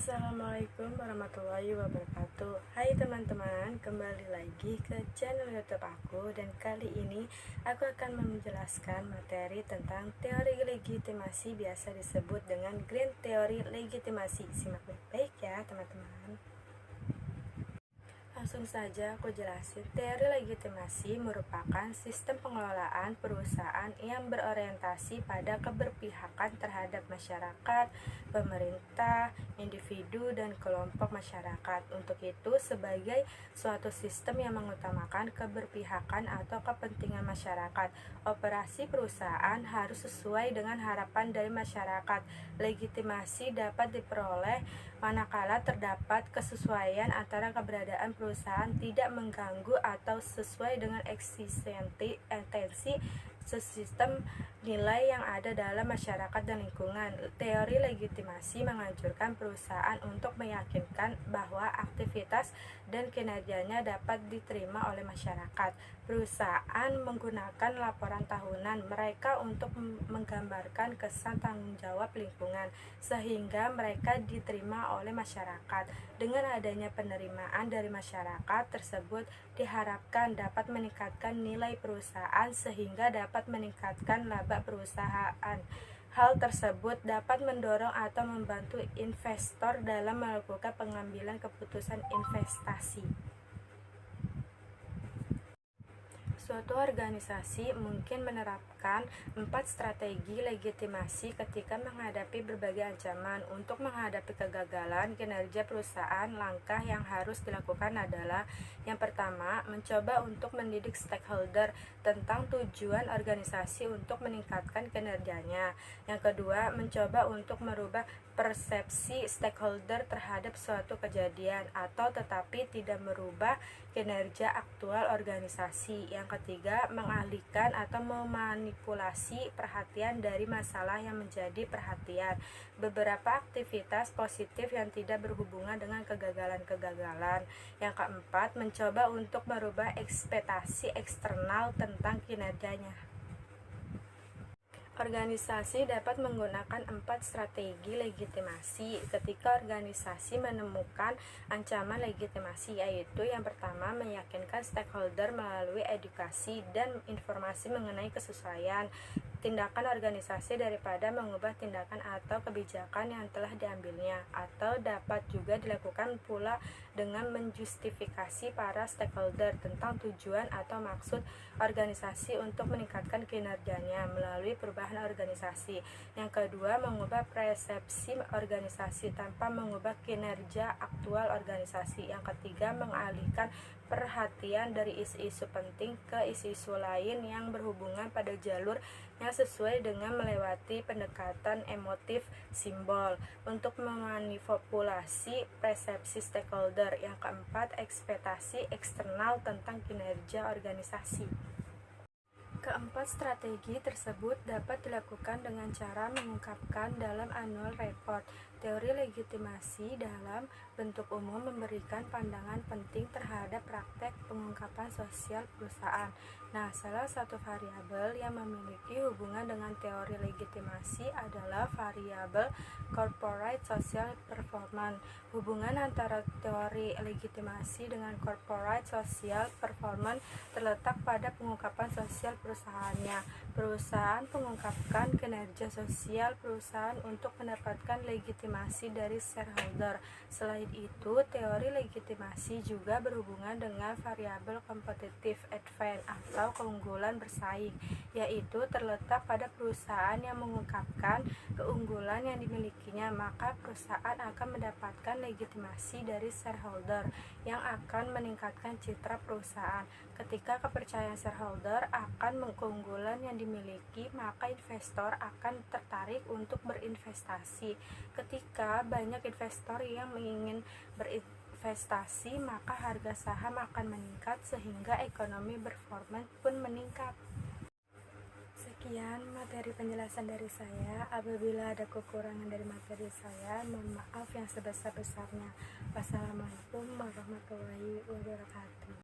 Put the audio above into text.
Assalamualaikum warahmatullahi wabarakatuh. Hai teman-teman, kembali lagi ke channel YouTube aku. Dan kali ini aku akan menjelaskan materi tentang teori legitimasi, biasa disebut dengan Green Theory legitimasi. Simak baik-baik ya teman-teman. Langsung saja aku jelasin. Teori legitimasi merupakan sistem pengelolaan perusahaan yang berorientasi pada keberpihakan terhadap masyarakat, pemerintah, individu, dan kelompok masyarakat. Untuk itu, sebagai suatu sistem yang mengutamakan keberpihakan atau kepentingan masyarakat, operasi perusahaan harus sesuai dengan harapan dari masyarakat. Legitimasi dapat diperoleh manakala terdapat kesesuaian antara keberadaan perusahaan tidak mengganggu atau sesuai dengan eksistensi sistem nilai yang ada dalam masyarakat dan lingkungan. Teori legitimasi menganjurkan perusahaan untuk meyakinkan bahwa aktivitas dan kinerjanya dapat diterima oleh masyarakat. Perusahaan menggunakan laporan tahunan mereka untuk menggambarkan kesan tanggung jawab lingkungan, sehingga mereka diterima oleh masyarakat. Dengan adanya penerimaan dari masyarakat tersebut diharapkan dapat meningkatkan nilai perusahaan sehingga dapat meningkatkan laba perusahaan. Hal tersebut dapat mendorong atau membantu investor dalam melakukan pengambilan keputusan investasi. Suatu organisasi mungkin menerapkan 4 strategi legitimasi ketika menghadapi berbagai ancaman. Untuk menghadapi kegagalan kinerja perusahaan, langkah yang harus dilakukan adalah: yang pertama, mencoba untuk mendidik stakeholder tentang tujuan organisasi untuk meningkatkan kinerjanya. Yang kedua, mencoba untuk merubah persepsi stakeholder terhadap suatu kejadian atau tetapi tidak merubah kinerja aktual organisasi. Yang ketiga, mengalihkan atau memanipulasi perhatian dari masalah yang menjadi perhatian beberapa aktivitas positif yang tidak berhubungan dengan kegagalan-kegagalan. Yang keempat, mencoba untuk merubah ekspektasi eksternal tentang kinerjanya. Organisasi dapat menggunakan 4 strategi legitimasi ketika organisasi menemukan ancaman legitimasi, yaitu: yang pertama, meyakinkan stakeholder melalui edukasi dan informasi mengenai kesesuaian tindakan organisasi daripada mengubah tindakan atau kebijakan yang telah diambilnya, atau dapat juga dilakukan pula dengan menjustifikasi para stakeholder tentang tujuan atau maksud organisasi untuk meningkatkan kinerjanya melalui perubahan organisasi. Yang kedua, mengubah persepsi organisasi tanpa mengubah kinerja aktual organisasi. Yang ketiga, mengalihkan perhatian dari isu-isu penting ke isu-isu lain yang berhubungan pada jalur yang sesuai dengan melewati pendekatan emotif simbol untuk memanipulasi persepsi stakeholder. Yang keempat, ekspektasi eksternal tentang kinerja organisasi. Keempat strategi tersebut dapat dilakukan dengan cara mengungkapkan dalam annual report. Teori legitimasi dalam bentuk umum memberikan pandangan penting terhadap praktek pengungkapan sosial perusahaan. Nah, salah satu variabel yang memiliki hubungan dengan teori legitimasi adalah variabel corporate social performance. Hubungan antara teori legitimasi dengan corporate social performance terletak pada pengungkapan sosial perusahaannya. Perusahaan mengungkapkan kinerja sosial perusahaan untuk mendapatkan legitimasi dari shareholder. Selain itu, teori legitimasi juga berhubungan dengan variabel competitive advantage atau keunggulan bersaing, yaitu terletak pada perusahaan yang mengungkapkan keunggulan yang dimilikinya, maka perusahaan akan mendapatkan legitimasi dari shareholder yang akan meningkatkan citra perusahaan. Ketika kepercayaan shareholder akan keunggulan yang dimiliki, maka investor akan tertarik untuk berinvestasi. Ketika banyak investor yang ingin berinvestasi, maka harga saham akan meningkat sehingga ekonomi performance pun meningkat. Sekian materi penjelasan dari saya. Apabila ada kekurangan dari materi saya, mohon maaf yang sebesar-besarnya. Wassalamualaikum warahmatullahi wabarakatuh.